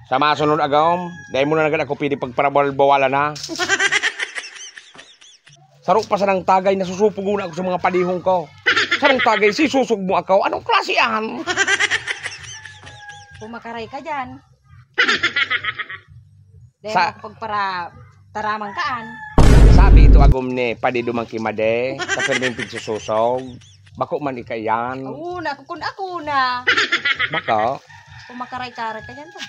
Sa masunod agam, dahil mo na agad ako pwede pagparabal-bawala na. Sarok pa sa nang tagay na susupuguna ako sa mga padihong ko. Sa nang tagay, si susug mo ako. Anong klase yan? Pumakaray ka dyan. Dahil Sa- ako pagpara taramang kaan. Sabi ito agom ni padi dumang kimade, sa perming pigsususog. Bako man ikayan. Una, kukun ako na. Bako? Pumakaray-karay ka dyan to.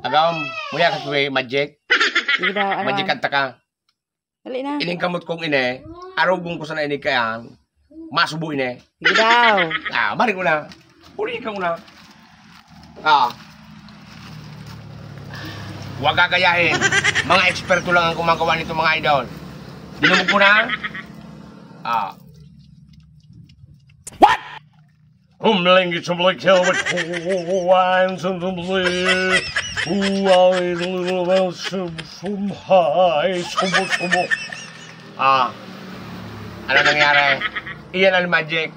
Agam, muya ka kuwi magic. Sige daw, ano? Magic kanta ka. Dali na. Ining kamot kong ine, arugong ko sa na ini kayan. Masubo ine. Sige daw. Mari ko na. Uli ka muna. Huwag kakayahin. Mga eksperto lang ang kumagawa nito mga idol. Dinumog ko na. What? Humling some like hell with wines and some sumo. Ano nangyari? Iyan ang magic.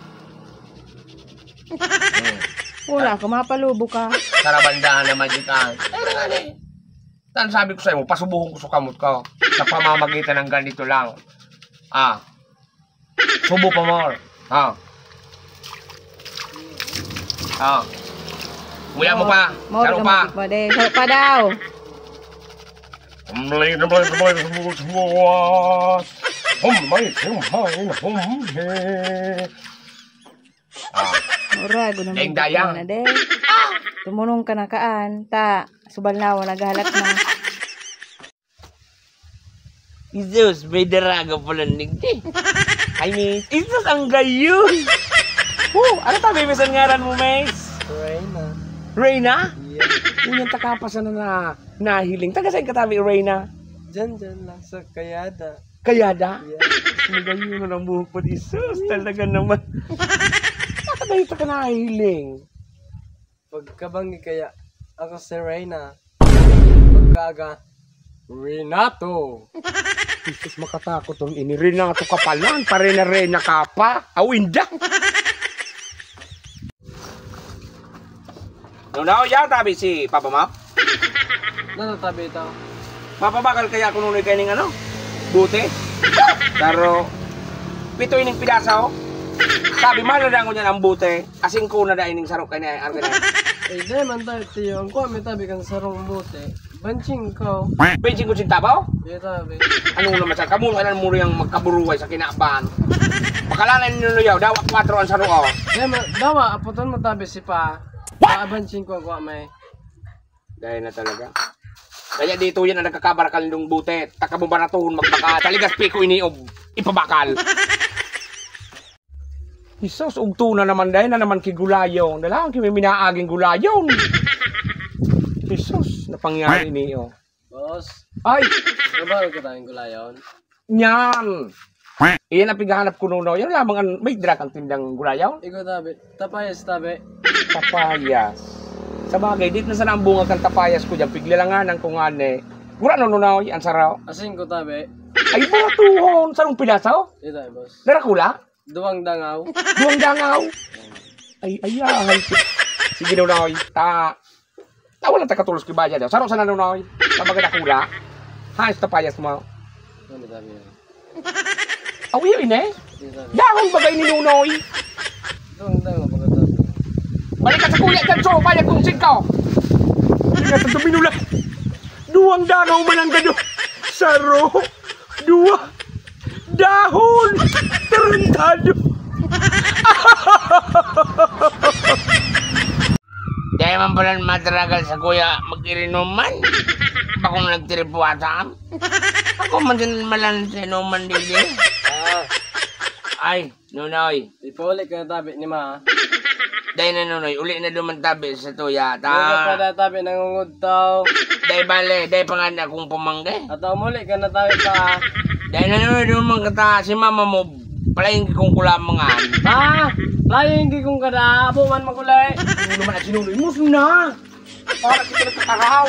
Wala ka, mapalubo ka. Sarabandahan na magic ang. Tan sabi ko sa'yo, pasubuhon ko sa kamot ko. Sa pamamagitan ng ganito lang. Subo pa more. Muya mo pa. Saro pa. Saro pa daw. Mura, guna mo. Deng daya. Tumunong ka na kaan. Subal na ako, naghalat na. Isus, may daraga pala nigdi. I mean, Isus ang gayon. Ano tabi misan ngaran mo, Mace? Reyna. Reyna? Yeah. Yun yung takapasan na nahiling. Taga saan katabi, Reyna? Diyan lang sa Kayada. Kayada? Yeah. Magayon na ng buhok po, Isus. Talaga naman. Taga ito ka nahiling. Pagkabangi kaya ako si Reyna. Pagkaga, Renato. Isus, makatakot ang ini. Renato ka pa lang. Reyna ka pa. Awinda. No, ya tabi si Papa Map. Natatabi ito. Mapabakal kaya kung nunoy kayo ng ano? Buti. Pero, pito ining pidasa oh. Sabi, malalang ko niyan ang buti. Asing ko na daining sarok kayo na arga na. Eh, di man tayo tiyo. Ang kuha may tabi kang sarong buti. Banching ko. Benching ko sinta ba? Di tabi. Ano naman sa kamu? Ano mo yung magkaburuway sa kinaabahan? Pakalanan ninyo yaw. Dawak 4 ang sarok oh. Di man, dawa, aputan mo tabi si pa. Banching ko ang kuha may. Dahil na talaga. Kaya dito yan ang nagkakabarakal ng buti. Takabumbaratuhon magbakal. Taligas piko iniob. Ipabakal. Isos, ugto na naman dahil na naman kigulayon. Dalang kimi minaaging gulayon. Isos, napangyari niyo. Boss, Ay, nabaro ko tayong gulayon. nyan. Iyan ang pighanap ko nuno. Yan lamang ang may drag ang tindang gulayon. Ikaw tabi. Tapayas tabi. Tapayas. Sa bagay, dito na sana ang bunga kang tapayas ko dyan. Piglilanganan ko nga ne. Gura nuno, ang saraw. Asing ko tabi. Ay, baratuhon. Sarong pilasaw? Di tayo, boss. Darakula? Duwang dangaw. Duwang dangaw. Ay, ay. Sige nunoy. Wala takatulos kibaya daw. Sarong sana nunoy. Kamaganda kula. Hayos tapayas mo. Ano tabi yun? Awi yun eh. Di tabi. Dahon bagay ni nunoy. Duwang dangaw pagkatabi. Balik ka sa kuya dyan, so, bayad kong singkaw. Hindi nga ito binula. Duwang dangaw man ang gado. Saro. Dahon. Tarantado. Dahil man pala matragal sa kuya mag-irinuman. Ako nagtiripuatan. Ako man din malan sa inuman dili. Ay, nunoy. Ipaulit ka na tabi ni ma. Dahil na nunoy, uli na dumantabi sa tuya. Huwag ka na tabi nangungod tao. Dahil bale, dahil pangan akong pumangge. At umuli ka na tabi pa. Dahil na nunoy, dumang kata si mama mo, palayin kong kulamangan. Ha? Layo hindi kong kada. Abo man magulay. Ano naman at sinunoy, mus na! Para kita nagkakaraw.